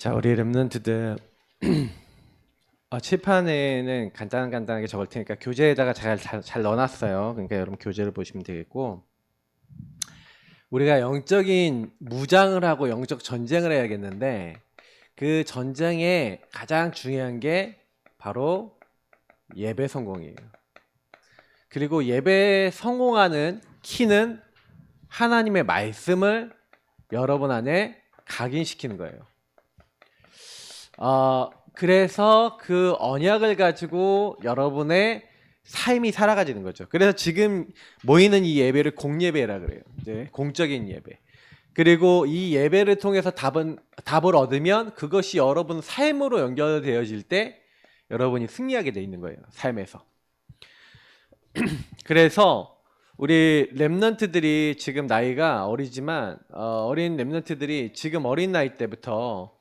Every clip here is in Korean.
자, 우리 랩런트들 칠판에는 간단하게 적을 테니까 교재에다가 잘 넣어놨어요. 그러니까 여러분 교재를 보시면 되겠고, 우리가 영적인 무장을 하고 영적 전쟁을 해야겠는데, 그 전쟁에 가장 중요한 게 바로 예배 성공이에요. 그리고 예배 성공하는 키는 하나님의 말씀을 여러분 안에 각인시키는 거예요. 그래서 그 언약을 가지고 여러분의 삶이 살아가지는 거죠. 그래서 지금 모이는 이 예배를 공예배라 그래요. 이제 공적인 예배. 그리고 이 예배를 통해서 답을 얻으면 그것이 여러분 삶으로 연결되어질 때 여러분이 승리하게 돼 있는 거예요. 삶에서. 그래서 우리 랩런트들이 지금 나이가 어리지만 어린 랩런트들이 지금 어린 나이 때부터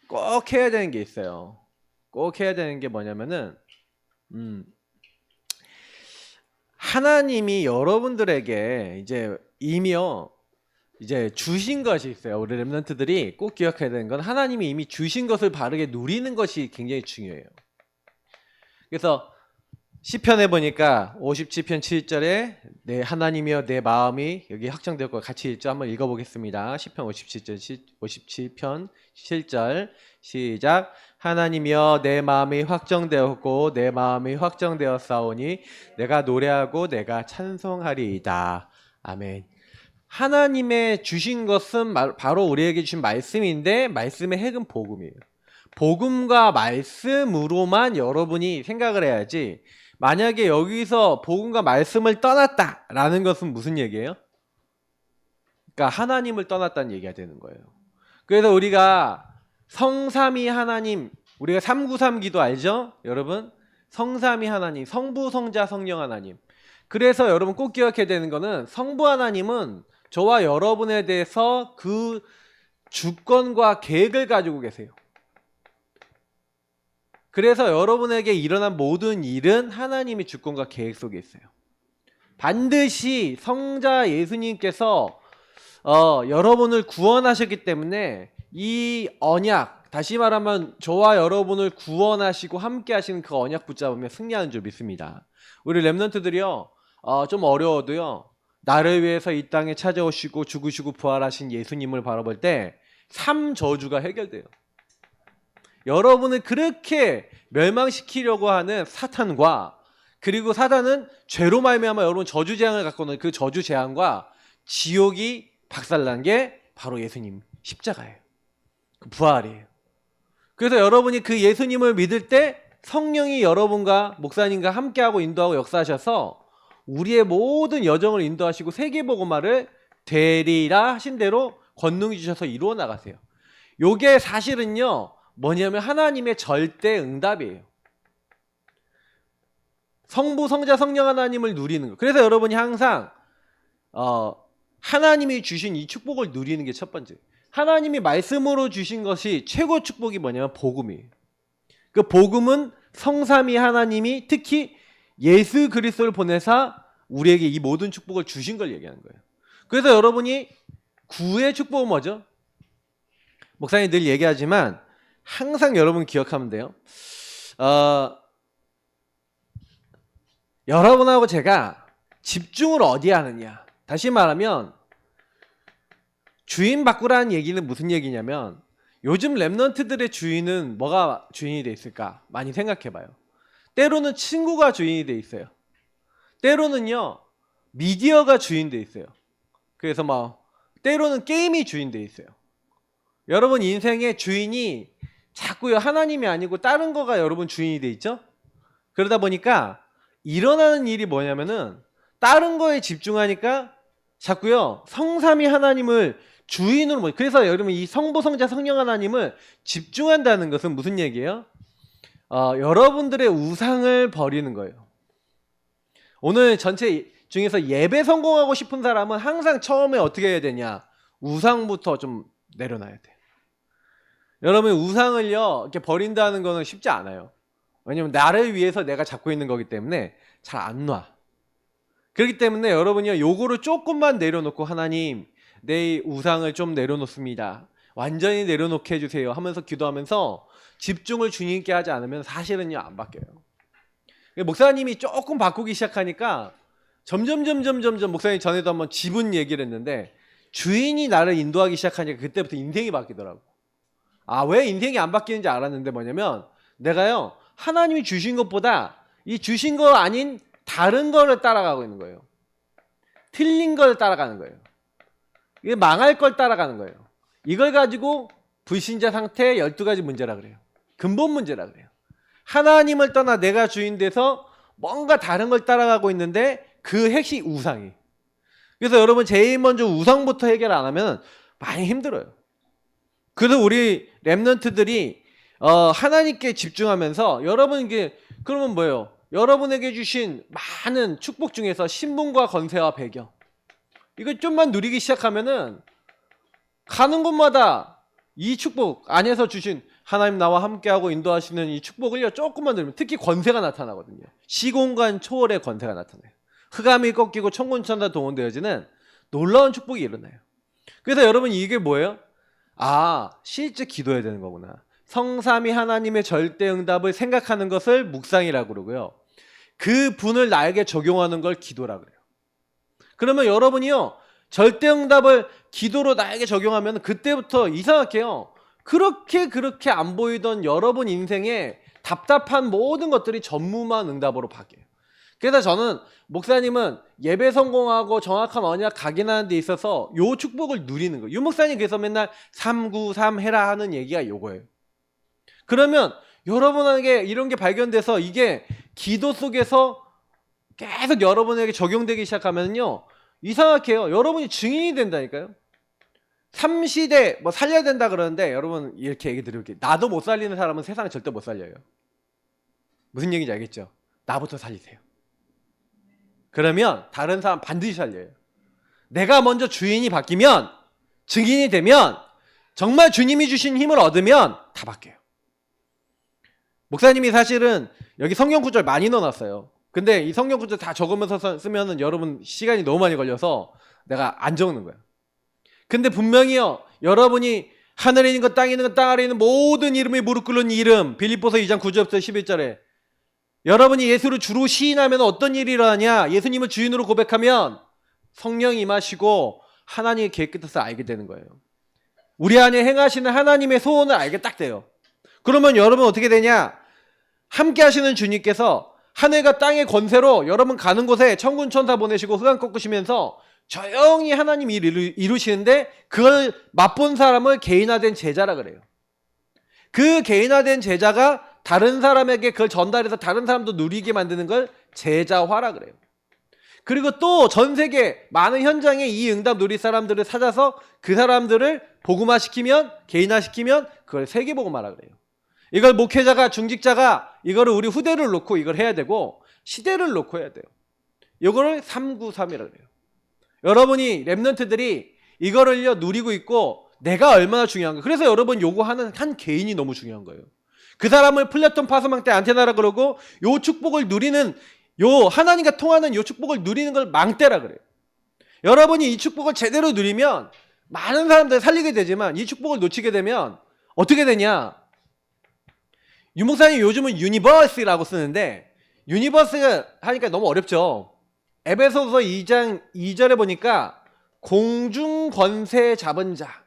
꼭 해야 되는 게 있어요. 꼭 해야 되는 게 뭐냐면은 하나님이 여러분들에게 이제 주신 것이 있어요. 우리 랩런트들이 꼭 기억해야 되는 건 하나님이 이미 주신 것을 바르게 누리는 것이 굉장히 중요해요. 그래서 시편에 보니까 57편 7절에 내 하나님이여 내 마음이 여기 확정되었고 같이 읽죠. 한번 읽어보겠습니다. 시편 57편 7절 시작. 하나님이여 내 마음이 확정되었고 내 마음이 확정되었사오니 내가 노래하고 내가 찬송하리이다. 아멘. 하나님의 주신 것은 바로 우리에게 주신 말씀인데 말씀의 핵은 복음이에요. 복음과 말씀으로만 여러분이 생각을 해야지, 만약에 여기서 복음과 말씀을 떠났다라는 것은 무슨 얘기예요? 그러니까 하나님을 떠났다는 얘기가 되는 거예요. 그래서 우리가 성삼위 하나님, 우리가 393 기도 알죠? 여러분? 성삼위 하나님, 성부, 성자, 성령 하나님. 그래서 여러분 꼭 기억해야 되는 거는 성부 하나님은 저와 여러분에 대해서 그 주권과 계획을 가지고 계세요. 그래서 여러분에게 일어난 모든 일은 하나님의 주권과 계획 속에 있어요. 반드시 성자 예수님께서 여러분을 구원하셨기 때문에 이 언약, 다시 말하면 저와 여러분을 구원하시고 함께 하시는 그 언약 붙잡으면 승리하는 줄 믿습니다. 우리 랩런트들이요, 좀 어려워도요, 나를 위해서 이 땅에 찾아오시고 죽으시고 부활하신 예수님을 바라볼 때 3저주가 해결돼요. 여러분을 그렇게 멸망시키려고 하는 사탄과, 그리고 사탄은 죄로 말미암아 여러분 저주 재앙을 갖고 오는 그 저주 재앙과 지옥이 박살난 게 바로 예수님 십자가예요. 그 부활이에요. 그래서 여러분이 그 예수님을 믿을 때 성령이 여러분과 목사님과 함께하고 인도하고 역사하셔서 우리의 모든 여정을 인도하시고 세계복음화를 되리라 하신 대로 권능이 주셔서 이루어 나가세요. 요게 사실은요 뭐냐면 하나님의 절대 응답이에요. 성부, 성자, 성령 하나님을 누리는 거. 그래서 여러분이 항상 하나님이 주신 이 축복을 누리는 게 첫 번째. 하나님이 말씀으로 주신 것이 최고 축복이 뭐냐면 복음이에요. 그 복음은 성삼위 하나님이 특히 예수 그리스도를 보내사 우리에게 이 모든 축복을 주신 걸 얘기하는 거예요. 그래서 여러분이 구의 축복은 뭐죠? 목사님 늘 얘기하지만 항상 여러분 기억하면 돼요. 여러분하고 제가 집중을 어디에 하느냐. 다시 말하면 주인 바꾸라는 얘기는 무슨 얘기냐면, 요즘 랩런트들의 주인은 뭐가 주인이 돼 있을까? 많이 생각해봐요. 때로는 친구가 주인이 돼 있어요. 때로는요 미디어가 주인 돼 있어요. 그래서 때로는 게임이 주인 돼 있어요. 여러분 인생의 주인이 자꾸요 하나님이 아니고 다른 거가 여러분 주인이 돼 있죠? 그러다 보니까 일어나는 일이 뭐냐면은 다른 거에 집중하니까 자꾸요 성삼위 하나님을 주인으로 그래서 여러분 이 성부, 성자, 성령 하나님을 집중한다는 것은 무슨 얘기예요? 여러분들의 우상을 버리는 거예요. 오늘 전체 중에서 예배 성공하고 싶은 사람은 항상 처음에 어떻게 해야 되냐? 우상부터 좀 내려놔야 돼. 여러분 우상을요 이렇게 버린다는 거는 쉽지 않아요. 왜냐면 나를 위해서 내가 잡고 있는 거기 때문에 잘 안 놔. 그렇기 때문에 여러분이요 요거를 조금만 내려놓고, 하나님 내 우상을 좀 내려놓습니다. 완전히 내려놓게 해주세요 하면서 기도하면서 집중을 주님께 하지 않으면 사실은요 안 바뀌어요. 목사님이 조금 바꾸기 시작하니까 점점 목사님 전에도 한번 지분 얘기를 했는데 주인이 나를 인도하기 시작하니까 그때부터 인생이 바뀌더라고. 아, 왜 인생이 안 바뀌는지 알았는데 뭐냐면 내가요 하나님이 주신 것보다 이 주신 거 아닌 다른 거를 따라가고 있는 거예요. 틀린 걸 따라가는 거예요. 이게 망할 걸 따라가는 거예요. 이걸 가지고 불신자 상태의 12가지 문제라 그래요. 근본 문제라 그래요. 하나님을 떠나 내가 주인 돼서 뭔가 다른 걸 따라가고 있는데 그 핵심 우상이. 그래서 여러분 제일 먼저 우상부터 해결 안 하면 많이 힘들어요. 그래서 우리 렘넌트들이 하나님께 집중하면서 여러분 이게 그러면 뭐예요? 여러분에게 주신 많은 축복 중에서 신분과 권세와 배경 이거 좀만 누리기 시작하면은 가는 곳마다 이 축복 안에서 주신 하나님 나와 함께하고 인도하시는 이 축복을요 조금만 누리면 특히 권세가 나타나거든요. 시공간 초월의 권세가 나타나요. 흑암이 꺾이고 천군천사 동원되어지는 놀라운 축복이 일어나요. 그래서 여러분 이게 뭐예요? 아, 실제 기도해야 되는 거구나. 성삼위 하나님의 절대 응답을 생각하는 것을 묵상이라고 그러고요. 그 분을 나에게 적용하는 걸 기도라고 그래요. 그러면 여러분이요 절대 응답을 기도로 나에게 적용하면 그때부터 이상하게요 그렇게 안 보이던 여러분 인생에 답답한 모든 것들이 전무만 응답으로 바뀌어요. 그래서 저는 목사님은 예배 성공하고 정확한 언약 각인하는 데 있어서 요 축복을 누리는 거예요. 유 목사님 그래서 맨날 393 해라 하는 얘기가 요거예요. 그러면 여러분에게 이런 게 발견돼서 이게 기도 속에서 계속 여러분에게 적용되기 시작하면요 이상하게요 여러분이 증인이 된다니까요. 3시대 뭐 살려야 된다 그러는데 여러분 이렇게 얘기 드릴게요. 나도 못 살리는 사람은 세상에 절대 못 살려요. 무슨 얘기인지 알겠죠? 나부터 살리세요. 그러면 다른 사람 반드시 살려요. 내가 먼저 주인이 바뀌면 증인이 되면 정말 주님이 주신 힘을 얻으면 다 바뀌어요. 목사님이 사실은 여기 성경 구절 많이 넣어놨어요. 근데 이 성경 구절 다 적으면서 쓰면은 여러분 시간이 너무 많이 걸려서 내가 안 적는 거야. 근데 분명히요 여러분이 하늘에 있는 것 땅에 있는 것 땅 아래에 있는 모든 이름에 무릎 꿇는 이름 빌립보서 2장 9절부터 11절에 여러분이 예수를 주로 시인하면 어떤 일이 일어나냐? 예수님을 주인으로 고백하면 성령이 임하시고 하나님의 계획 뜻을 알게 되는 거예요. 우리 안에 행하시는 하나님의 소원을 알게 딱 돼요. 그러면 여러분 어떻게 되냐? 함께 하시는 주님께서 하늘과 땅의 권세로 여러분 가는 곳에 천군 천사 보내시고 흑암 꺾으시면서 조용히 하나님 일 이루시는데 그걸 맛본 사람을 개인화된 제자라 그래요. 그 개인화된 제자가 다른 사람에게 그걸 전달해서 다른 사람도 누리게 만드는 걸 제자화라 그래요. 그리고 또 전 세계 많은 현장에 이 응답 누릴 사람들을 찾아서 그 사람들을 복음화시키면 개인화시키면 그걸 세계복음화라 그래요. 이걸 목회자가 중직자가 이거를 우리 후대를 놓고 이걸 해야 되고 시대를 놓고 해야 돼요. 이거를 393이라 그래요. 여러분이 렘넌트들이 이거를요 누리고 있고 내가 얼마나 중요한가. 그래서 여러분 요거 하는 한 개인이 너무 중요한 거예요. 그 사람을 플랫톤 파수망 때 안테나라 그러고 요 축복을 누리는 요 하나님과 통하는 요 축복을 누리는 걸 망대라 그래요. 여러분이 이 축복을 제대로 누리면 많은 사람들 살리게 되지만 이 축복을 놓치게 되면 어떻게 되냐? 유 목사님 요즘은 유니버스라고 쓰는데 유니버스 하니까 너무 어렵죠. 에베소서 2장 2절에 보니까 공중 권세 잡은 자.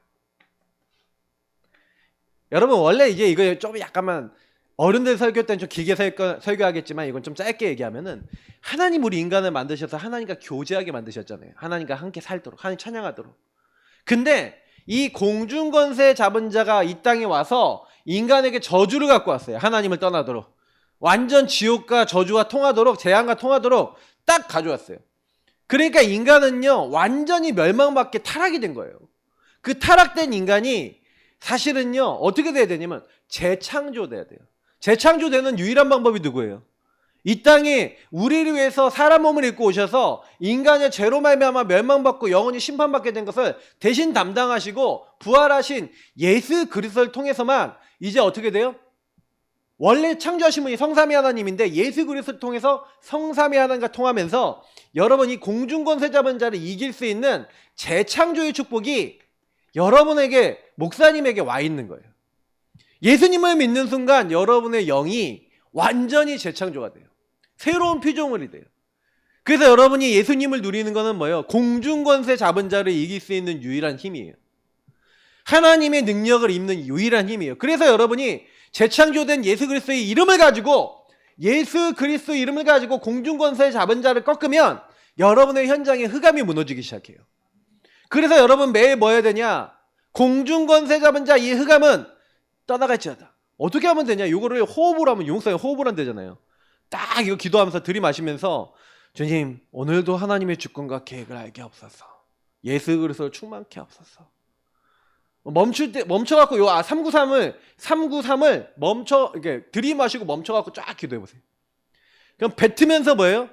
여러분 원래 이제 이거 좀 약간만 어른들 설교 때는 좀 길게 설교하겠지만 이건 좀 짧게 얘기하면은 하나님 우리 인간을 만드셔서 하나님과 교제하게 만드셨잖아요. 하나님과 함께 살도록 하나님 찬양하도록. 근데 이 공중 권세 잡은 자가 이 땅에 와서 인간에게 저주를 갖고 왔어요. 하나님을 떠나도록. 완전 지옥과 저주와 통하도록 재앙과 통하도록 딱 가져왔어요. 그러니까 인간은요 완전히 멸망받게 타락이 된 거예요. 그 타락된 인간이 사실은요 어떻게 돼야 되냐면 재창조돼야 돼요. 재창조되는 유일한 방법이 누구예요? 이 땅에 우리를 위해서 사람 몸을 입고 오셔서 인간의 죄로 말미암아 멸망받고 영원히 심판받게 된 것을 대신 담당하시고 부활하신 예수 그리스도를 통해서만 이제 어떻게 돼요? 원래 창조하신 분이 성삼위 하나님인데 예수 그리스도를 통해서 성삼위 하나님과 통하면서 여러분 이 공중권세 잡은 자를 이길 수 있는 재창조의 축복이 여러분에게 목사님에게 와 있는 거예요. 예수님을 믿는 순간 여러분의 영이 완전히 재창조가 돼요. 새로운 피조물이 돼요. 그래서 여러분이 예수님을 누리는 것은 뭐예요? 공중권세 잡은 자를 이길 수 있는 유일한 힘이에요. 하나님의 능력을 입는 유일한 힘이에요. 그래서 여러분이 재창조된 예수 그리스도의 이름을 가지고 공중권세 잡은 자를 꺾으면 여러분의 현장에 흑암이 무너지기 시작해요. 그래서 여러분 매일 뭐 해야 되냐? 공중권세 잡은 자 이 흑암은 떠나갈지어다. 어떻게 하면 되냐? 이거를 호흡으로 하면 용사에 호흡을 하면 되잖아요. 딱 이거 기도하면서 들이마시면서 주님 오늘도 하나님의 주권과 계획을 알게 하옵소서. 예수 그리스도를 충만케 하옵소서. 멈출 때 멈춰갖고 요 393을 멈춰 이렇게 들이마시고 멈춰갖고 쫙 기도해 보세요. 그럼 뱉으면서 뭐예요?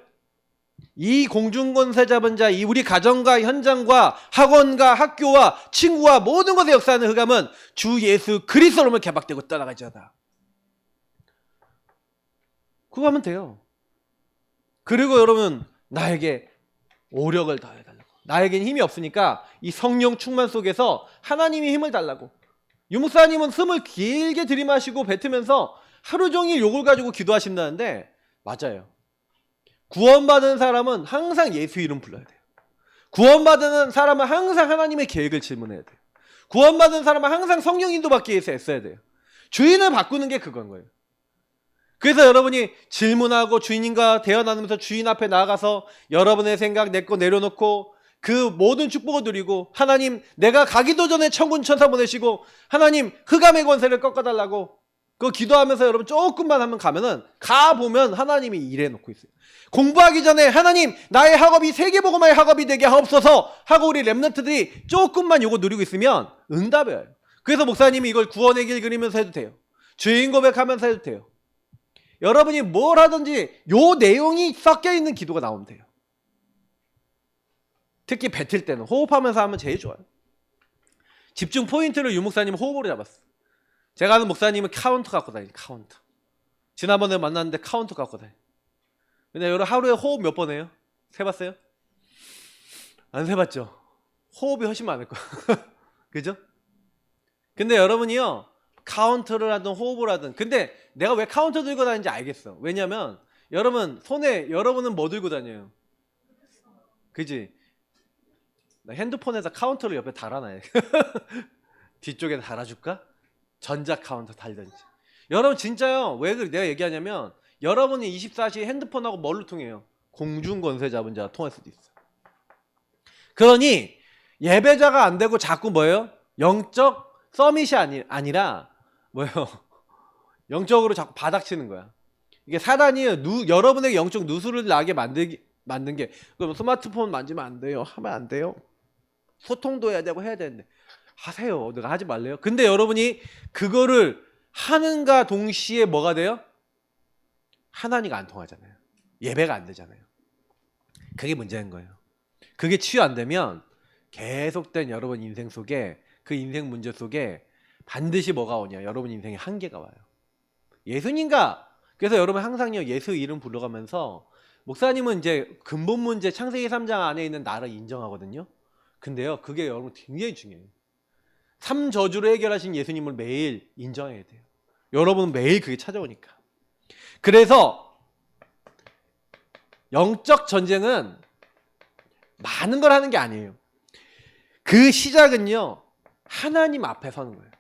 이 공중권세 잡은 자, 이 우리 가정과 현장과 학원과 학교와 친구와 모든 것에 역사하는 흑암은 주 예수 그리스도로 개박되고 떠나갈지어다. 그거 하면 돼요. 그리고 여러분 나에게 오력을 더해달라고. 나에겐 힘이 없으니까 이 성령 충만 속에서 하나님이 힘을 달라고. 유목사님은 숨을 길게 들이마시고 뱉으면서 하루 종일 욕을 가지고 기도하신다는데 맞아요. 구원받은 사람은 항상 예수 이름 불러야 돼요. 구원받은 사람은 항상 하나님의 계획을 질문해야 돼요. 구원받은 사람은 항상 성령 인도받기 위해서 애써야 돼요. 주인을 바꾸는 게 그건 거예요. 그래서 여러분이 질문하고 주인님과 대화 나누면서 주인 앞에 나아가서 여러분의 생각 내 거 내려놓고 그 모든 축복을 누리고 하나님 내가 가기도 전에 천군 천사 보내시고 하나님 흑암의 권세를 꺾어달라고 그거 기도하면서 여러분 조금만 하면 가면은 가보면 하나님이 일해놓고 있어요. 공부하기 전에 하나님 나의 학업이 세계복음화의 학업이 되게 하옵소서 하고 우리 랩런트들이 조금만 요거 누리고 있으면 응답이에요. 그래서 목사님이 이걸 구원의 길 그리면서 해도 돼요. 주인 고백하면서 해도 돼요. 여러분이 뭘 하든지 요 내용이 섞여 있는 기도가 나오면 돼요. 특히 뱉을 때는 호흡하면서 하면 제일 좋아요. 집중 포인트를 유목사님 호흡으로 잡았어. 제가 아는 목사님은 카운터 갖고 다니죠. 카운터. 지난번에 만났는데 카운터 갖고 다니. 근데 여러분 하루에 호흡 몇 번 해요? 세봤어요? 안 세봤죠? 호흡이 훨씬 많을 거야. 그죠? 근데 여러분이요 카운터를 하든 호흡을 하든 근데 내가 왜 카운터 들고 다니는지 알겠어. 왜냐면 여러분 손에 여러분은 뭐 들고 다녀요? 그지? 나 핸드폰에다 카운터를 옆에 달아놔야 뒤쪽에 달아줄까? 전자 카운터 달든지. 여러분 진짜요. 왜 내가 얘기하냐면 여러분이 24시 핸드폰하고 뭘로 통해요? 공중권세 잡은 자가 통할 수도 있어. 그러니 예배자가 안 되고 자꾸 뭐예요? 영적 서밋이 아니라 뭐예요? 영적으로 자꾸 바닥치는 거야. 이게 사단이 여러분에게 영적 누수를 나게 만든 게 그럼 스마트폰 만지면 안 돼요. 하면 안 돼요. 소통도 해야 되고 해야 되는데 하세요. 내가 하지 말래요. 근데 여러분이 그거를 하는가 동시에 뭐가 돼요? 하나님과 안 통하잖아요. 예배가 안 되잖아요. 그게 문제인 거예요. 그게 치유 안 되면 계속된 여러분 인생 속에 그 인생 문제 속에 반드시 뭐가 오냐? 여러분 인생에 한계가 와요. 예수님과 그래서 여러분 항상요 예수 이름 불러가면서 목사님은 이제 근본 문제 창세기 3장 안에 있는 나를 인정하거든요. 근데요 그게 여러분 굉장히 중요해요. 3저주를 해결하신 예수님을 매일 인정해야 돼요. 여러분은 매일 그게 찾아오니까. 그래서 영적 전쟁은 많은 걸 하는 게 아니에요. 그 시작은요 하나님 앞에 서는 거예요.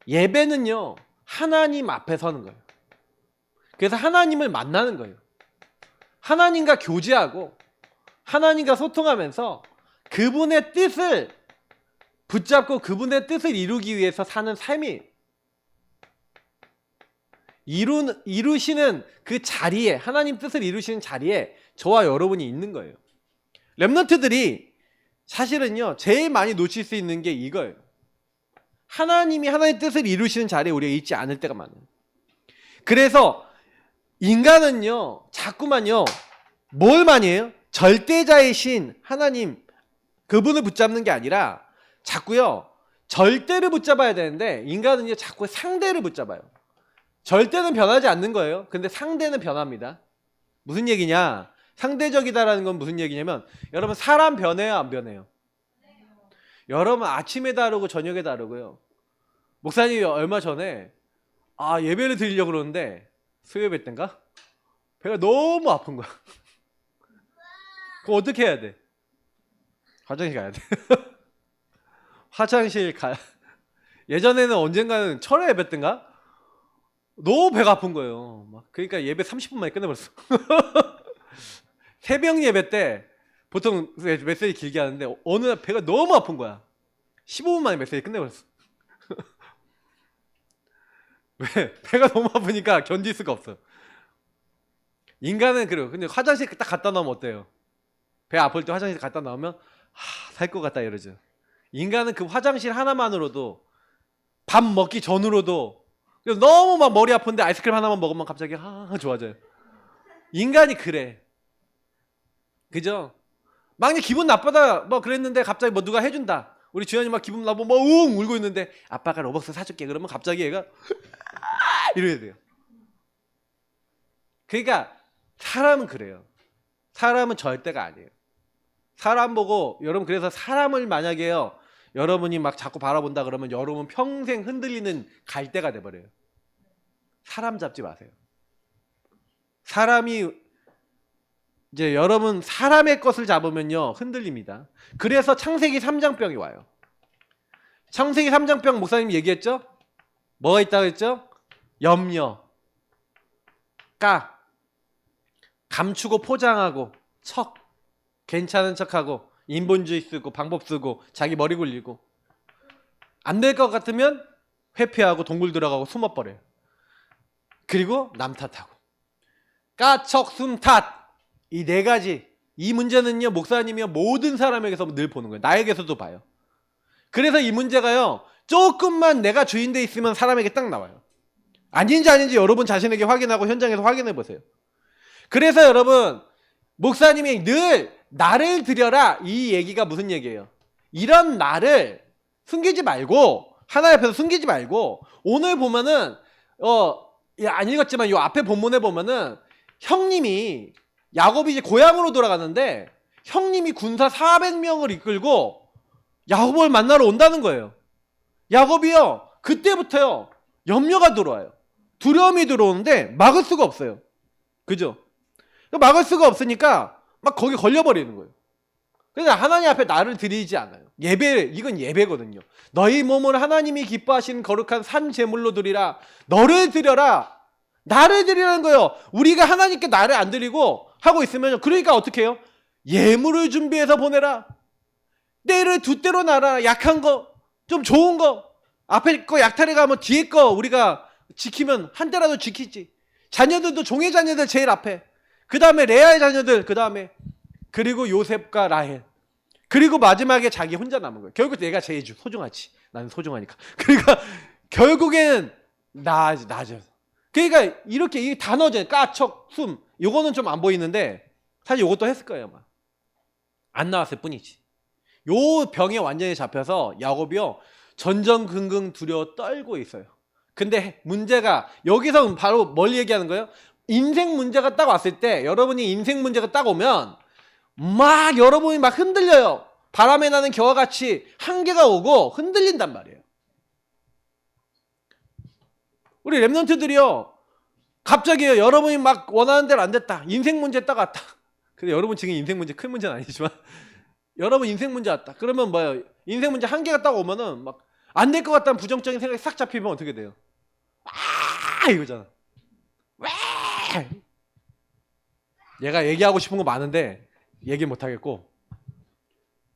예배는요 하나님 앞에 서는 거예요. 그래서 하나님을 만나는 거예요. 하나님과 교제하고 하나님과 소통하면서 그분의 뜻을 붙잡고 그분의 뜻을 이루기 위해서 사는 삶이 이루시는 그 자리에 하나님 뜻을 이루시는 자리에 저와 여러분이 있는 거예요. 렘넌트들이 사실은요 제일 많이 놓칠 수 있는 게 이거예요. 하나님이 하나님의 뜻을 이루시는 자리에 우리가 있지 않을 때가 많아요. 그래서 인간은요 자꾸만요 뭘 많이 해요? 절대자의 신 하나님 그분을 붙잡는 게 아니라 자꾸요 절대를 붙잡아야 되는데 인간은요 자꾸 상대를 붙잡아요. 절대는 변하지 않는 거예요. 근데 상대는 변합니다. 무슨 얘기냐? 상대적이다라는 건 무슨 얘기냐면 여러분 사람 변해요 안 변해요? 여러분 아침에 다르고 저녁에 다르고요. 목사님이 얼마 전에 예배를 드리려고 그러는데 수요예배 때인가? 배가 너무 아픈 거야. 그럼 어떻게 해야 돼? 화장실 가야 돼. 화장실 가. 예전에는 언젠가는 철회 예배 때인가? 너무 배가 아픈 거예요. 그러니까 예배 30분 만에 끝내버렸어. 새벽 예배 때 보통 메시지 길게 하는데 어느 날 배가 너무 아픈 거야. 15분 만에 메시지 끝내버렸어. 왜? 배가 너무 아프니까 견딜 수가 없어. 인간은 그래요. 근데 화장실 딱 갔다 나오면 어때요? 배 아플 때 화장실 갔다 나오면 살 것 같다 이러죠. 인간은 그 화장실 하나만으로도 밥 먹기 전으로도 너무 막 머리 아픈데 아이스크림 하나만 먹으면 갑자기 좋아져요. 인간이 그래. 그죠? 막 기분 나쁘다 뭐 그랬는데 갑자기 뭐 누가 해준다. 우리 주연이 막 기분 나쁘고 뭐 울고 있는데 아빠가 로벅스 사줄게 그러면 갑자기 얘가 이래야 돼요. 그러니까 사람은 그래요. 사람은 절대가 아니에요. 사람 보고 여러분 그래서 사람을 만약에요 여러분이 막 자꾸 바라본다 그러면 여러분 평생 흔들리는 갈대가 돼버려요. 사람 잡지 마세요. 사람이 이제 여러분 사람의 것을 잡으면요 흔들립니다. 그래서 창세기 3장병이 와요. 창세기 3장병 목사님 얘기했죠? 뭐가 있다고 했죠? 염려, 감추고 포장하고 괜찮은 척하고 인본주의 쓰고 방법 쓰고 자기 머리 굴리고 안 될 것 같으면 회피하고 동굴 들어가고 숨어버려요. 그리고 남 탓하고 숨 탓 이 네 가지 이 문제는요 목사님이요 모든 사람에게서 늘 보는 거예요. 나에게서도 봐요. 그래서 이 문제가요 조금만 내가 주인돼 있으면 사람에게 딱 나와요. 아닌지 여러분 자신에게 확인하고 현장에서 확인해 보세요. 그래서 여러분 목사님이 늘 나를 드려라 이 얘기가 무슨 얘기예요? 이런 나를 숨기지 말고 하나님 앞에서 숨기지 말고 오늘 보면은 안 읽었지만 이 앞에 본문에 보면은 형님이 야곱이 이제 고향으로 돌아가는데 형님이 군사 400명을 이끌고 야곱을 만나러 온다는 거예요. 야곱이요 그때부터요 염려가 들어와요. 두려움이 들어오는데 막을 수가 없어요. 그죠? 막을 수가 없으니까 막 거기 걸려버리는 거예요. 그래서 하나님 앞에 나를 드리지 않아요. 이건 예배거든요. 너희 몸을 하나님이 기뻐하시는 거룩한 산 제물로 드리라. 너를 드려라. 나를 드리라는 거예요. 우리가 하나님께 나를 안 드리고 하고 있으면 그러니까 어떻게 해요? 예물을 준비해서 보내라. 때를 두 때로 놔라. 약한 거, 좀 좋은 거. 앞에 거 약탈해 가면 뒤에 거 우리가 지키면 한 때라도 지키지. 자녀들도 종의 자녀들 제일 앞에. 그 다음에 레아의 자녀들, 그 다음에 그리고 요셉과 라헬. 그리고 마지막에 자기 혼자 남은 거예요. 결국 내가 제일 소중하지. 나는 소중하니까. 그러니까 결국엔 나죠. 그러니까 이렇게 이 단어죠. 숨. 요거는 좀 안 보이는데 사실 요것도 했을 거예요. 아마. 안 나왔을 뿐이지. 요 병에 완전히 잡혀서 야곱이요 전전긍긍 두려워 떨고 있어요. 근데 문제가 여기서 바로 뭘 얘기하는 거예요? 인생 문제가 딱 왔을 때 여러분이 인생 문제가 딱 오면 막 여러분이 막 흔들려요. 바람에 나는 겨와 같이 한계가 오고 흔들린단 말이에요. 우리 랩런트들이요 갑자기요 여러분이 막 원하는 대로 안 됐다. 인생 문제 딱 왔다. 근데 여러분 지금 인생 문제 큰 문제는 아니지만 여러분 인생 문제 왔다. 그러면 뭐예요? 인생 문제 한계가 딱 오면은 막 안 될 것 같다는 부정적인 생각이 싹 잡히면 어떻게 돼요? 이거잖아. 왜? 얘가 얘기하고 싶은 거 많은데 얘기 못 하겠고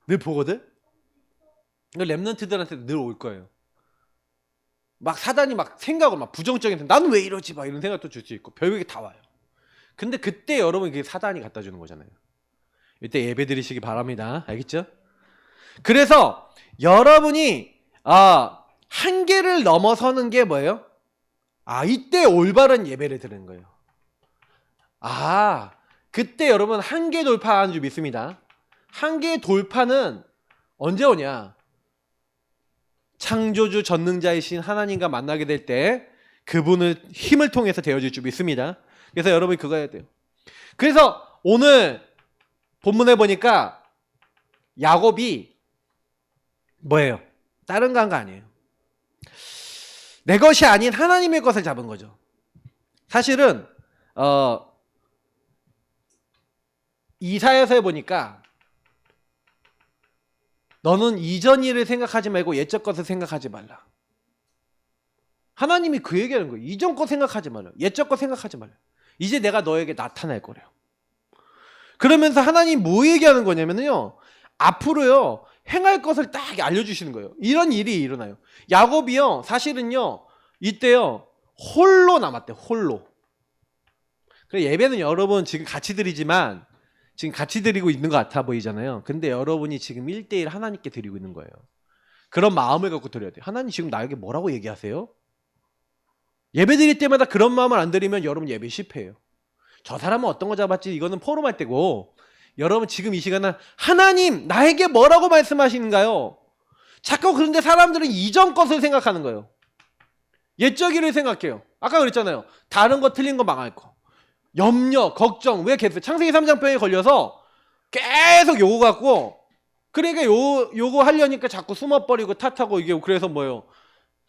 늘 보거든. 랩런트들한테 늘 올 거예요. 막 사단이 막 생각을 막 부정적인 생각, 나는 왜 이러지 막 이런 생각도 줄 수 있고 별게 다 와요. 근데 그때 여러분 그게 사단이 갖다 주는 거잖아요. 이때 예배 드리시기 바랍니다. 알겠죠? 그래서 여러분이 한계를 넘어서는 게 뭐예요? 이때 올바른 예배를 드리는 거예요. 그때 여러분 한계 돌파하는 줄 믿습니다. 한계 돌파는 언제 오냐? 창조주 전능자이신 하나님과 만나게 될 때 그분을 힘을 통해서 되어질 줄 믿습니다. 그래서 여러분이 그거 해야 돼요. 그래서 오늘 본문에 보니까 야곱이 뭐예요? 다른 거 한 거 아니에요. 내 것이 아닌 하나님의 것을 잡은 거죠. 사실은 이사야서에 보니까 너는 이전 일을 생각하지 말고 옛적 것을 생각하지 말라. 하나님이 그 얘기하는 거예요. 이전 거 생각하지 말라. 옛적 거 생각하지 말라. 이제 내가 너에게 나타날 거래요. 그러면서 하나님 뭐 얘기하는 거냐면요. 앞으로요. 행할 것을 딱 알려주시는 거예요. 이런 일이 일어나요. 야곱이요. 사실은요. 이때요. 홀로 남았대요. 홀로. 그래 예배는 여러분 지금 같이 드리지만 지금 같이 드리고 있는 것 같아 보이잖아요. 근데 여러분이 지금 1대1 하나님께 드리고 있는 거예요. 그런 마음을 갖고 드려야 돼요. 하나님 지금 나에게 뭐라고 얘기하세요? 예배 드릴 때마다 그런 마음을 안 드리면 여러분 예배 실패해요. 저 사람은 어떤 거 잡았지? 이거는 포럼할 때고 여러분 지금 이 시간은 하나님 나에게 뭐라고 말씀하시는가요? 자꾸 그런데 사람들은 이전 것을 생각하는 거예요. 옛적 일을 생각해요. 아까 그랬잖아요. 다른 거 틀린 거 망할 거. 염려, 걱정 왜 계속 창세기 3장병에 걸려서 계속 요거 갖고 그러니까 요거 하려니까 자꾸 숨어버리고 탓하고 이게 그래서 뭐예요?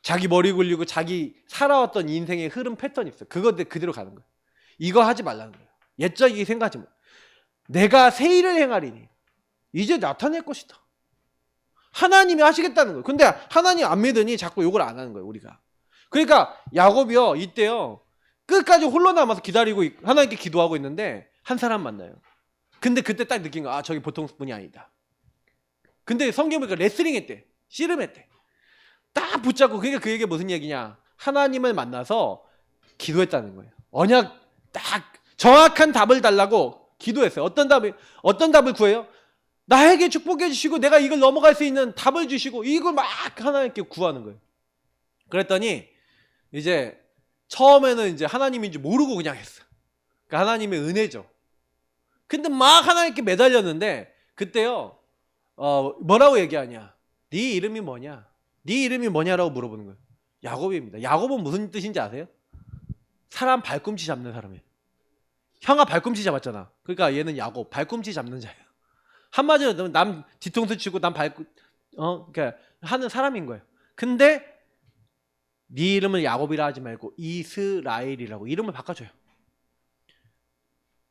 자기 머리 굴리고 자기 살아왔던 인생의 흐름 패턴이 있어요. 그거 그대로 가는 거예요. 이거 하지 말라는 거예요. 옛적이 생각하지 마. 내가 새 일을 행하리니 이제 나타낼 것이다. 하나님이 하시겠다는 거예요. 근데 하나님 안 믿으니 자꾸 욕을 안 하는 거예요. 우리가. 그러니까 야곱이요. 이때요. 끝까지 홀로 남아서 기다리고 하나님께 기도하고 있는데 한 사람 만나요. 근데 그때 딱 느낀 거야. 아 저기 보통 분이 아니다. 근데 성경 보니까 레슬링 했대. 씨름했대. 딱 붙잡고 그러니까 그 얘기가 무슨 얘기냐. 하나님을 만나서 기도했다는 거예요. 언약 딱 정확한 답을 달라고 기도했어요. 어떤 답을 구해요? 나에게 축복해 주시고 내가 이걸 넘어갈 수 있는 답을 주시고 이걸 막 하나님께 구하는 거예요. 그랬더니 이제 처음에는 이제 하나님인지 모르고 그냥 했어. 그러니까 하나님의 은혜죠. 근데 막 하나님께 매달렸는데 그때요. 뭐라고 얘기하냐? 네 이름이 뭐냐? 네 이름이 뭐냐라고 물어보는 거예요. 야곱입니다. 야곱은 무슨 뜻인지 아세요? 사람 발꿈치 잡는 사람이에요. 형아 발꿈치 잡았잖아. 그러니까 얘는 야곱 발꿈치 잡는 자예요. 한마디로 남 뒤통수 치고 남 그러니까 하는 사람인 거예요. 근데 네 이름을 야곱이라 하지 말고 이스라엘이라고 이름을 바꿔줘요.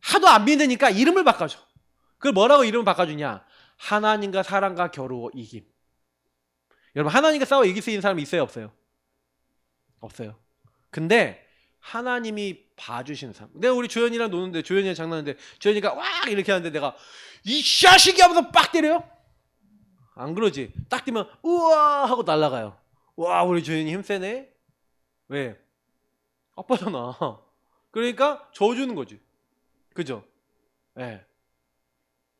하도 안 믿으니까 이름을 바꿔줘. 그걸 뭐라고 이름을 바꿔주냐? 하나님과 사람과 겨루어 이김. 여러분 하나님과 싸워 이길 수 있는 사람이 있어요 없어요? 없어요. 근데 하나님이 봐주시는 사람. 내가 우리 조연이랑 노는데 조연이랑 장난하는데 조연이가 와 이렇게 하는데 내가 이 샤식이 하면서 빡 때려요? 안 그러지. 딱 뛰면 우와 하고 날아가요. 와 우리 조연이 힘세네. 왜? 아빠잖아. 그러니까 져주는 거지. 그죠? 예. 네.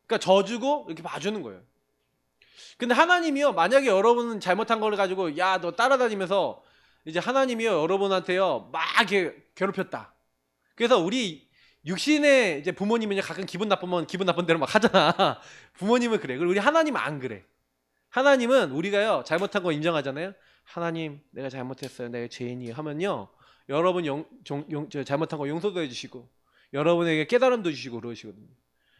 그러니까 져주고 이렇게 봐주는 거예요. 근데 하나님이요 만약에 여러분은 잘못한 걸 가지고 야 너 따라다니면서 이제 하나님이요 여러분한테요 막 이렇게 괴롭혔다. 그래서 우리 육신의 이제 부모님은 가끔 기분 나쁘면 기분 나쁜 대로 막 하잖아. 부모님은 그래. 그리고 우리 하나님은 안 그래. 하나님은 우리가요 잘못한 거 인정하잖아요. 하나님 내가 잘못했어요. 내가 죄인이에요 하면요 여러분 잘못한 거 용서도 해주시고 여러분에게 깨달음도 주시고 그러시거든요.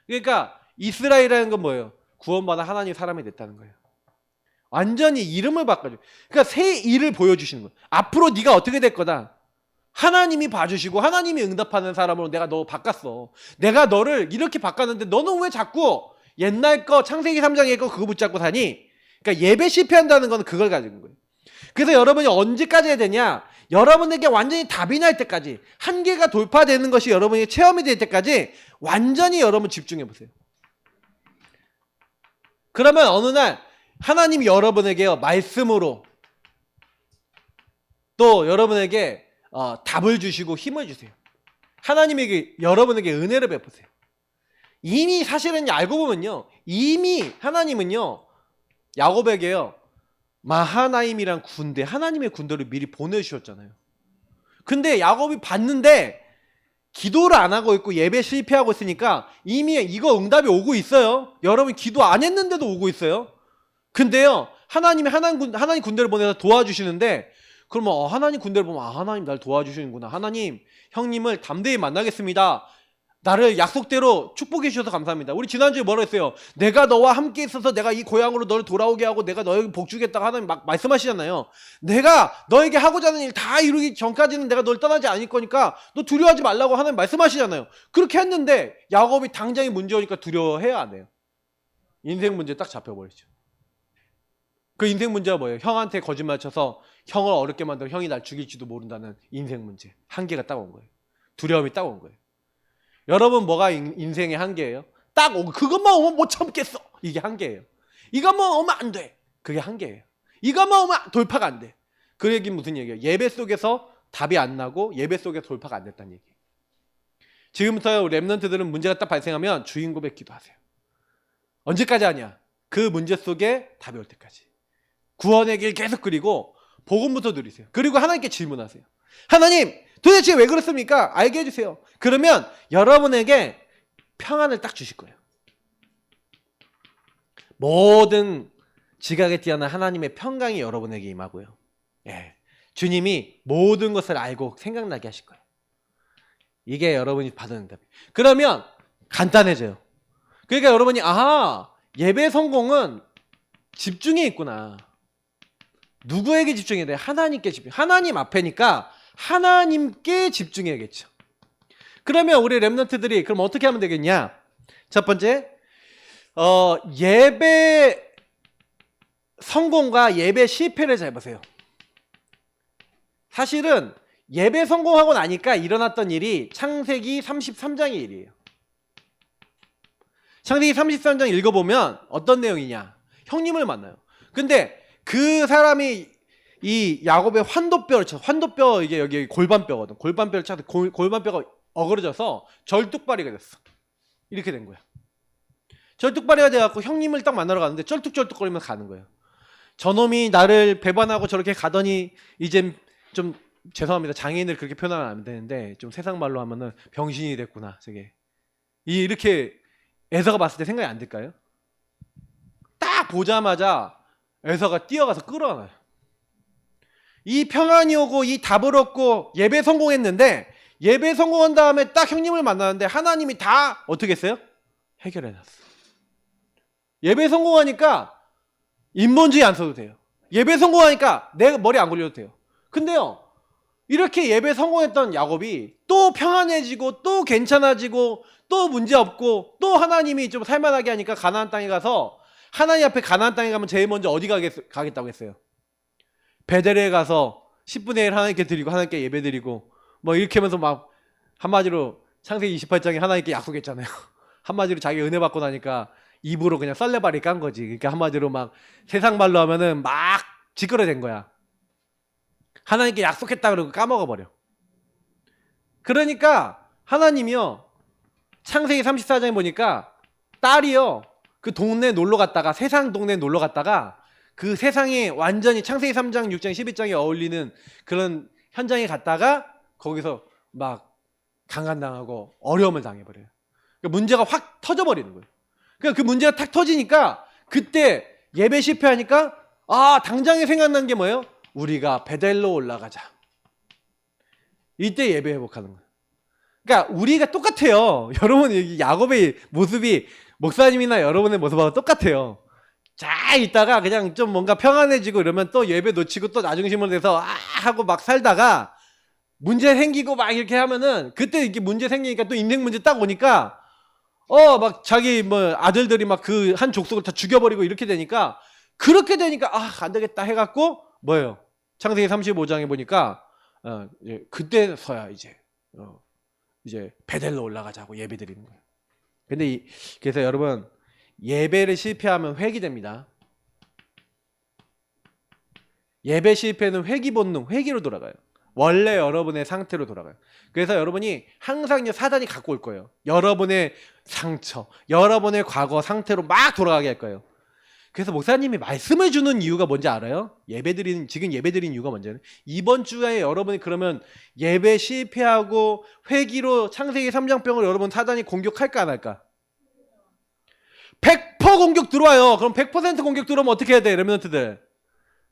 그러니까 이스라엘이라는 건 뭐예요? 구원받아 하나님 사람이 됐다는 거예요. 완전히 이름을 바꿔줘. 그러니까 새 일을 보여주시는 거예요. 앞으로 네가 어떻게 될 거다. 하나님이 봐주시고 하나님이 응답하는 사람으로 내가 너 바꿨어. 내가 너를 이렇게 바꿨는데 너는 왜 자꾸 옛날 거 창세기 3장의 거 그거 붙잡고 사니? 그러니까 예배 실패한다는 건 그걸 가지고 있는 거예요. 그래서 여러분이 언제까지 해야 되냐? 여러분에게 완전히 답이 날 때까지 한계가 돌파되는 것이 여러분에게 체험이 될 때까지 완전히 여러분 집중해 보세요. 그러면 어느 날 하나님이 여러분에게요 말씀으로 또 여러분에게 답을 주시고 힘을 주세요. 하나님에게 여러분에게 은혜를 베푸세요. 이미 사실은 알고 보면요 이미 하나님은요 야곱에게요 마하나임이란 군대 하나님의 군대를 미리 보내주셨잖아요. 근데 야곱이 봤는데 기도를 안 하고 있고 예배 실패하고 있으니까 이미 이거 응답이 오고 있어요. 여러분 기도 안 했는데도 오고 있어요. 근데요 하나님이 하나님 군대를 보내서 도와주시는데 그러면 하나님 군대를 보면 하나님 날 도와주시는구나. 하나님 형님을 담대히 만나겠습니다. 나를 약속대로 축복해 주셔서 감사합니다. 우리 지난주에 뭐라 했어요? 내가 너와 함께 있어서 내가 이 고향으로 너를 돌아오게 하고 내가 너에게 복 주겠다고 하나님 막 말씀하시잖아요. 내가 너에게 하고자 하는 일 다 이루기 전까지는 내가 널 떠나지 않을 거니까 너 두려워하지 말라고 하나님 말씀하시잖아요. 그렇게 했는데 야곱이 당장에 문제 오니까 두려워해야 안 해요. 인생 문제 딱 잡혀버리죠. 그 인생 문제가 뭐예요? 형한테 거짓말 쳐서 형을 어렵게 만들어 형이 날 죽일지도 모른다는 인생 문제. 한계가 딱 온 거예요. 두려움이 딱 온 거예요. 여러분 뭐가 인생의 한계예요? 딱 그것만 오면 못 참겠어. 이게 한계예요. 이것만 오면 안 돼. 그게 한계예요. 이것만 오면 돌파가 안 돼. 그 얘기는 무슨 얘기예요? 예배 속에서 답이 안 나고 예배 속에서 돌파가 안 됐다는 얘기예요. 지금부터 랩런트들은 문제가 딱 발생하면 주인 고백 기도하세요. 언제까지 하냐? 그 문제 속에 답이 올 때까지. 구원의 길 계속 그리고 복음부터 누리세요. 그리고 하나님께 질문하세요. 하나님 도대체 왜 그렇습니까? 알게 해주세요. 그러면 여러분에게 평안을 딱 주실 거예요. 모든 지각에 뛰어난 하나님의 평강이 여러분에게 임하고요. 예, 주님이 모든 것을 알고 생각나게 하실 거예요. 이게 여러분이 받는 답이에요. 그러면 간단해져요. 그러니까 여러분이 예배 성공은 집중에 있구나. 누구에게 집중해야 돼요? 하나님께 집중. 하나님 앞에니까 하나님께 집중해야겠죠. 그러면 우리 랩런트들이 그럼 어떻게 하면 되겠냐? 첫 번째, 예배 성공과 예배 실패를 잘 보세요. 사실은 예배 성공하고 나니까 일어났던 일이 창세기 33장의 일이에요. 창세기 33장 읽어보면 어떤 내용이냐? 형님을 만나요. 근데 그 사람이 이 야곱의 환도뼈를 쳐. 환도뼈 이게 여기 골반뼈거든. 골반뼈를 쳐서 골반뼈가 어그러져서 절뚝발이가 됐어. 이렇게 된 거야. 절뚝발이가 돼갖고 형님을 딱 만나러 가는데 쩔뚝쩔뚝거리면서 가는 거예요. 저놈이 나를 배반하고 저렇게 가더니 이제 좀 죄송합니다. 장애인을 그렇게 표현하면 안 되는데 좀 세상 말로 하면은 병신이 됐구나. 저게 이렇게 에서가 봤을 때 생각이 안 들까요? 딱 보자마자 에서가 뛰어가서 끌어안아요. 이 평안이 오고 이 답을 얻고 예배 성공했는데 예배 성공한 다음에 딱 형님을 만나는데 하나님이 다 어떻게 했어요? 해결해놨어. 예배 성공하니까 인본주의 안 써도 돼요. 예배 성공하니까 내 머리 안 굴려도 돼요. 근데요, 이렇게 예배 성공했던 야곱이 또 평안해지고 또 괜찮아지고 또 문제 없고 또 하나님이 좀 살만하게 하니까 가나안 땅에 가서 하나님 앞에 가나안 땅에 가면 제일 먼저 어디 가겠다고 했어요? 베델에 가서 10분의 1 하나님께 드리고 하나님께 예배 드리고 뭐 이렇게 하면서 막 한마디로 창세기 28장에 하나님께 약속했잖아요. 한마디로 자기 은혜 받고 나니까 입으로 그냥 썰레발이 깐 거지. 그러니까 한마디로 막 세상 말로 하면은 막 지끄러진 거야. 하나님께 약속했다 그러고 까먹어 버려. 그러니까 하나님이요, 창세기 34장에 보니까 딸이요 그 동네 놀러 갔다가 세상 동네 놀러 갔다가 그 세상에 완전히 창세기 3장, 6장, 12장에 어울리는 그런 현장에 갔다가 거기서 막 강간당하고 어려움을 당해버려요. 그러니까 문제가 확 터져버리는 거예요. 그러니까 그 문제가 탁 터지니까 그때 예배 실패하니까 당장에 생각난 게 뭐예요? 우리가 베델로 올라가자. 이때 예배 회복하는 거예요. 그러니까 우리가 똑같아요. 여러분 야곱의 모습이 목사님이나 여러분의 모습하고 똑같아요. 잘 있다가 그냥 좀 뭔가 평안해지고 이러면 또 예배 놓치고 또 나중심으로 돼서 하고 막 살다가 문제 생기고 막 이렇게 하면은 그때 이렇게 문제 생기니까 또 인생 문제 딱 오니까 막 자기 뭐 아들들이 막 그 한 족속을 다 죽여버리고 이렇게 되니까 그렇게 되니까 안 되겠다 해갖고 뭐예요? 창세기 35장에 보니까 그때서야 이제 베델로 올라가자고 예배 드리는 거예요. 근데 그래서 여러분 예배를 실패하면 회귀됩니다. 예배 실패는 회귀 본능, 회귀로 돌아가요. 원래 여러분의 상태로 돌아가요. 그래서 여러분이 항상 사단이 갖고 올 거예요. 여러분의 상처, 여러분의 과거 상태로 막 돌아가게 할 거예요. 그래서 목사님이 말씀을 주는 이유가 뭔지 알아요? 지금 예배 드리는 이유가 뭔지 알아요? 이번 주에 여러분이 그러면 예배 실패하고 회귀로 창세기 3장병을 여러분 사단이 공격할까 안 할까? 100% 공격 들어와요. 그럼 100% 공격 들어오면 어떻게 해야 돼, 렘넌트들?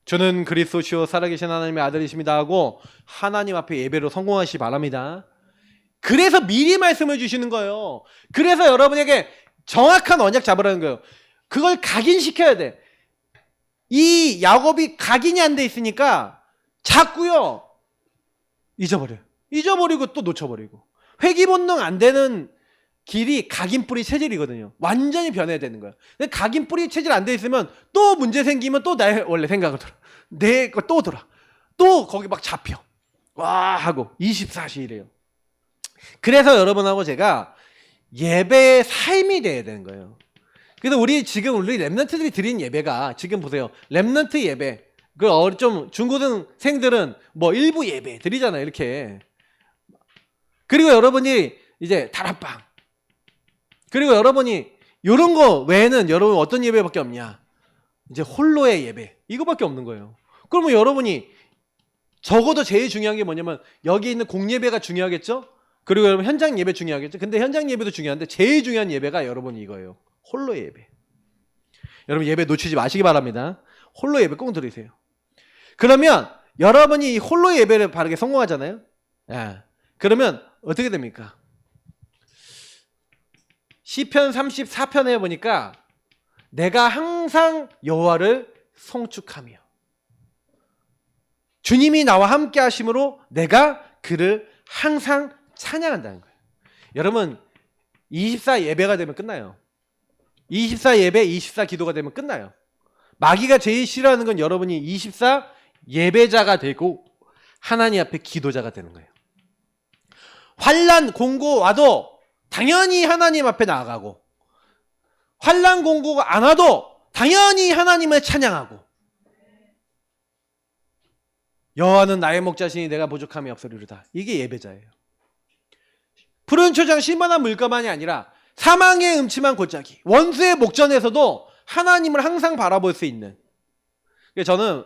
저는 그리스도시요 살아계신 하나님의 아들이십니다 하고 하나님 앞에 예배로 성공하시기 바랍니다. 그래서 미리 말씀을 주시는 거예요. 그래서 여러분에게 정확한 언약 잡으라는 거예요. 그걸 각인시켜야 돼. 이 야곱이 각인이 안 돼 있으니까 자꾸요 잊어버려요. 잊어버리고 또 놓쳐버리고. 회귀 본능 안 되는 길이 각인뿌리 체질이거든요. 완전히 변해야 되는 거예요. 근데 각인뿌리 체질 안 돼 있으면 또 문제 생기면 또 나의 원래 생각을 들어. 내 거 또 돌아. 또 거기 막 잡혀. 와 하고 24시이래요. 그래서 여러분하고 제가 예배의 삶이 돼야 되는 거예요. 그래서 우리 랩런트들이 드린 예배가 지금 보세요. 랩런트 예배. 좀 중고등생들은 뭐 일부 예배 드리잖아요. 이렇게. 그리고 여러분이 이제 다락방. 그리고 여러분이 이런 거 외에는 여러분 어떤 예배밖에 없냐? 이제 홀로의 예배. 이거밖에 없는 거예요. 그러면 여러분이 적어도 제일 중요한 게 뭐냐면 여기 있는 공예배가 중요하겠죠? 그리고 여러분 현장 예배 중요하겠죠? 근데 현장 예배도 중요한데 제일 중요한 예배가 여러분 이거예요. 홀로의 예배. 여러분 예배 놓치지 마시기 바랍니다. 홀로 예배 꼭 들으세요. 그러면 여러분이 이 홀로 예배를 바르게 성공하잖아요. 예. 그러면 어떻게 됩니까? 시편 34편에 보니까 내가 항상 여호와를 송축하며 주님이 나와 함께 하심으로 내가 그를 항상 찬양한다는 거예요. 여러분 24 예배가 되면 끝나요. 24 예배, 24 기도가 되면 끝나요. 마귀가 제일 싫어하는 건 여러분이 24 예배자가 되고 하나님 앞에 기도자가 되는 거예요. 환난 공고 와도 당연히 하나님 앞에 나아가고 환난 공고가 안 와도 당연히 하나님을 찬양하고 여호와는 나의 목자시니 내가 부족함이 없으리로다. 이게 예배자예요. 푸른 초장 실만한 물가만이 아니라 사망의 음침한 골짜기 원수의 목전에서도 하나님을 항상 바라볼 수 있는. 저는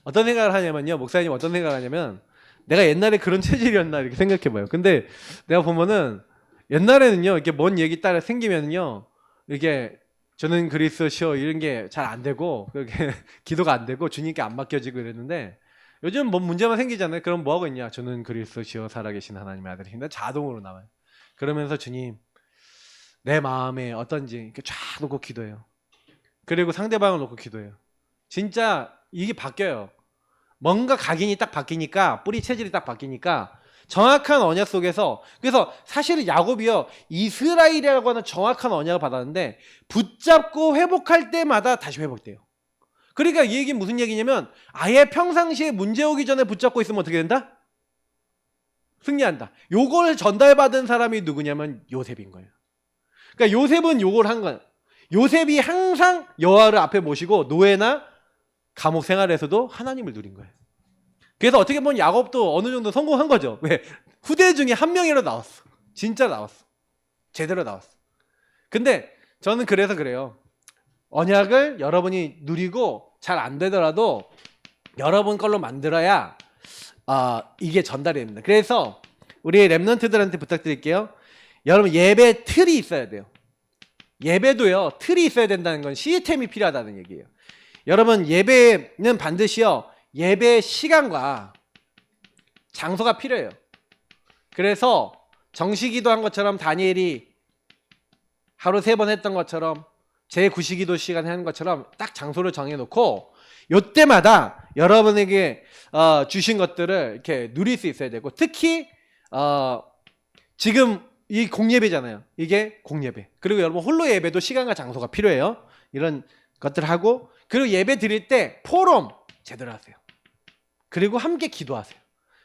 어떤 생각을 하냐면요. 목사님 어떤 생각을 하냐면 내가 옛날에 그런 체질이었나 이렇게 생각해봐요. 근데 내가 보면은 옛날에는요. 이렇게 뭔 얘기 따라 생기면요. 이게 저는 그리스도시요 이런 게 잘 안 되고 그렇게 기도가 안 되고 주님께 안 맡겨지고 이랬는데 요즘 뭔 문제만 생기잖아요. 그럼 뭐 하고 있냐? 저는 그리스도시요 살아계신 하나님의 아들입니다. 자동으로 나와요. 그러면서 주님 내 마음에 어떤지 이렇게 쫙 놓고 기도해요. 그리고 상대방을 놓고 기도해요. 진짜 이게 바뀌어요. 뭔가 각인이 딱 바뀌니까 뿌리 체질이 딱 바뀌니까 정확한 언약 속에서 그래서 사실은 야곱이요 이스라엘이라고 하는 정확한 언약을 받았는데 붙잡고 회복할 때마다 다시 회복돼요. 그러니까 이 얘기는 무슨 얘기냐면 아예 평상시에 문제 오기 전에 붙잡고 있으면 어떻게 된다? 승리한다. 요걸 전달받은 사람이 누구냐면 요셉인 거예요. 그러니까 요셉은 요걸 한 거예요. 요셉이 항상 여호와를 앞에 모시고 노예나 감옥 생활에서도 하나님을 누린 거예요. 그래서 어떻게 보면 야곱도 어느 정도 성공한 거죠. 왜? 후대 중에 한 명이라도 나왔어. 진짜 나왔어. 제대로 나왔어. 근데 저는 그래서 그래요. 언약을 여러분이 누리고 잘 안 되더라도 여러분 걸로 만들어야 이게 전달이 됩니다. 그래서 우리 랩런트들한테 부탁드릴게요. 여러분 예배 틀이 있어야 돼요. 예배도요 틀이 있어야 된다는 건 시스템이 필요하다는 얘기예요. 여러분 예배는 반드시요 예배 시간과 장소가 필요해요. 그래서 정시기도 한 것처럼 다니엘이 하루 3번 했던 것처럼 제9시기도 시간에 하는 것처럼 딱 장소를 정해놓고 요때마다 여러분에게 주신 것들을 이렇게 누릴 수 있어야 되고 특히 지금 이 공예배잖아요. 이게 공예배. 그리고 여러분 홀로 예배도 시간과 장소가 필요해요. 이런 것들을 하고 그리고 예배 드릴 때 포럼 제대로 하세요. 그리고 함께 기도하세요.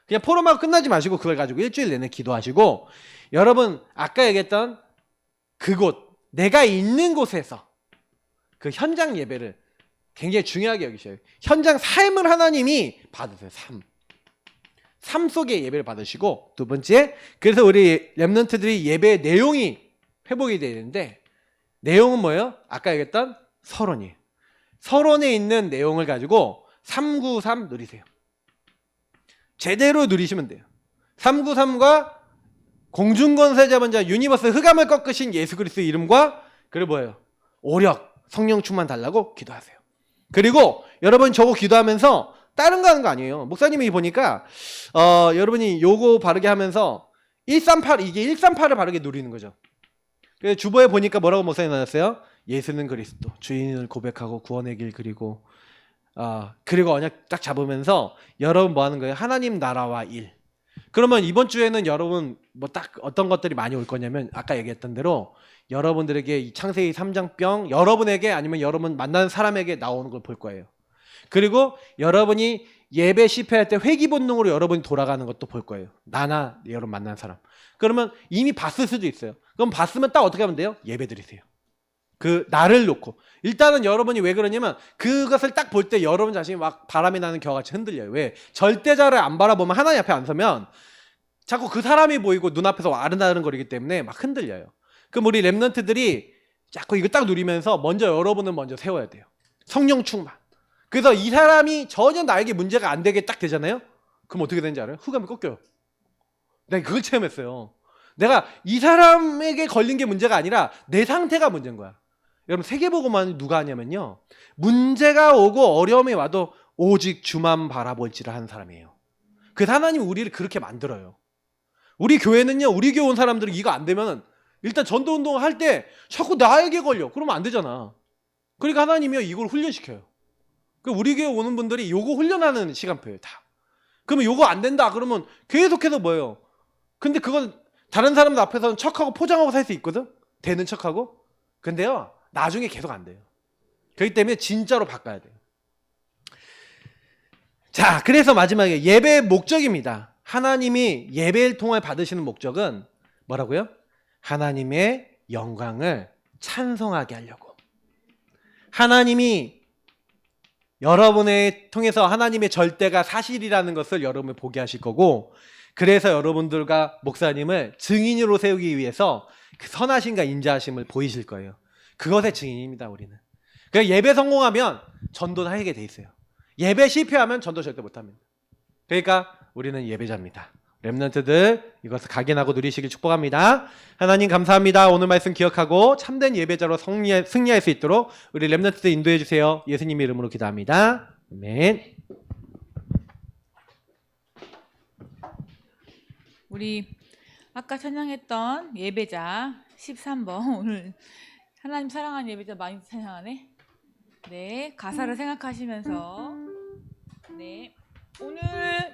그냥 포럼하고 끝나지 마시고 그걸 가지고 일주일 내내 기도하시고 여러분 아까 얘기했던 그곳 내가 있는 곳에서 그 현장 예배를 굉장히 중요하게 여기셔요. 현장 삶을 하나님이 받으세요. 삶 속에 예배를 받으시고 두 번째 그래서 우리 랩런트들이 예배의 내용이 회복이 되는데 내용은 뭐예요? 아까 얘기했던 서론이에요. 서론에 있는 내용을 가지고 393 누리세요. 제대로 누리시면 돼요. 393과 공중권세 잡은 자 유니버스 흑암을 꺾으신 예수 그리스도의 이름과 그리고 뭐예요? 오력 성령 충만 달라고 기도하세요. 그리고 여러분 저거 기도하면서 다른 거 하는 거 아니에요. 목사님이 보니까 여러분이 요거 바르게 하면서 138 이게 138을 바르게 누리는 거죠. 그래서 주보에 보니까 뭐라고 목사님 나눴어요? 예수는 그리스도, 주인을 고백하고 구원의 길 그리고 그리고 언약 딱 잡으면서 여러분 뭐 하는 거예요? 하나님 나라와 일. 그러면 이번 주에는 여러분 뭐 딱 어떤 것들이 많이 올 거냐면 아까 얘기했던 대로 여러분들에게 이 창세기 3장병 여러분에게 아니면 여러분 만나는 사람에게 나오는 걸 볼 거예요. 그리고 여러분이 예배 실패할 때 회귀 본능으로 여러분이 돌아가는 것도 볼 거예요. 나나 여러분 만난 사람. 그러면 이미 봤을 수도 있어요. 그럼 봤으면 딱 어떻게 하면 돼요? 예배 드리세요. 그 나를 놓고 일단은 여러분이 왜 그러냐면 그것을 딱 볼 때 여러분 자신이 막 바람이 나는 겨같이 흔들려요. 왜? 절대자를 안 바라보면 하나님 앞에 안 서면 자꾸 그 사람이 보이고 눈앞에서 아른아른거리기 때문에 막 흔들려요. 그럼 우리 랩런트들이 자꾸 이거 딱 누리면서 먼저 여러분을 먼저 세워야 돼요. 성령 충만. 그래서 이 사람이 전혀 나에게 문제가 안 되게 딱 되잖아요. 그럼 어떻게 되는지 알아요? 흑암이 꺾여요. 내가 그걸 체험했어요. 내가 이 사람에게 걸린 게 문제가 아니라 내 상태가 문제인 거야. 여러분 세계복음은 누가 하냐면요. 문제가 오고 어려움이 와도 오직 주만 바라볼지를 하는 사람이에요. 그래서 하나님 우리를 그렇게 만들어요. 우리 교회는요. 우리 교회 온 사람들이 이거 안 되면 일단 전도운동 할 때 자꾸 나에게 걸려. 그러면 안 되잖아. 그러니까 하나님이 이걸 훈련시켜요. 우리 교회 오는 분들이 요거 훈련하는 시간표예요. 다. 그러면 요거 안 된다 그러면 계속해서 뭐예요? 근데 그건 다른 사람들 앞에서는 척하고 포장하고 살 수 있거든? 되는 척하고. 근데요. 나중에 계속 안 돼요. 그렇기 때문에 진짜로 바꿔야 돼요. 자, 그래서 마지막에 예배의 목적입니다. 하나님이 예배를 통해 받으시는 목적은 뭐라고요? 하나님의 영광을 찬송하게 하려고. 하나님이 여러분을 통해서 하나님의 절대가 사실이라는 것을 여러분을 보게 하실 거고 그래서 여러분들과 목사님을 증인으로 세우기 위해서 그 선하심과 인자하심을 보이실 거예요. 그것의 증인입니다. 우리는. 그러니까 예배 성공하면 전도는 하게 돼 있어요. 예배 실패하면 전도 절대 못합니다. 그러니까 우리는 예배자입니다. 렘넌트들 이것을 각인하고 누리시길 축복합니다. 하나님 감사합니다. 오늘 말씀 기억하고 참된 예배자로 승리할 수 있도록 우리 렘넌트들 인도해 주세요. 예수님 이름으로 기도합니다. 아멘. 우리 아까 찬양했던 예배자 13번 오늘 하나님 사랑하는 예배자 많이 찬양하네. 네, 가사를 생각하시면서 네 오늘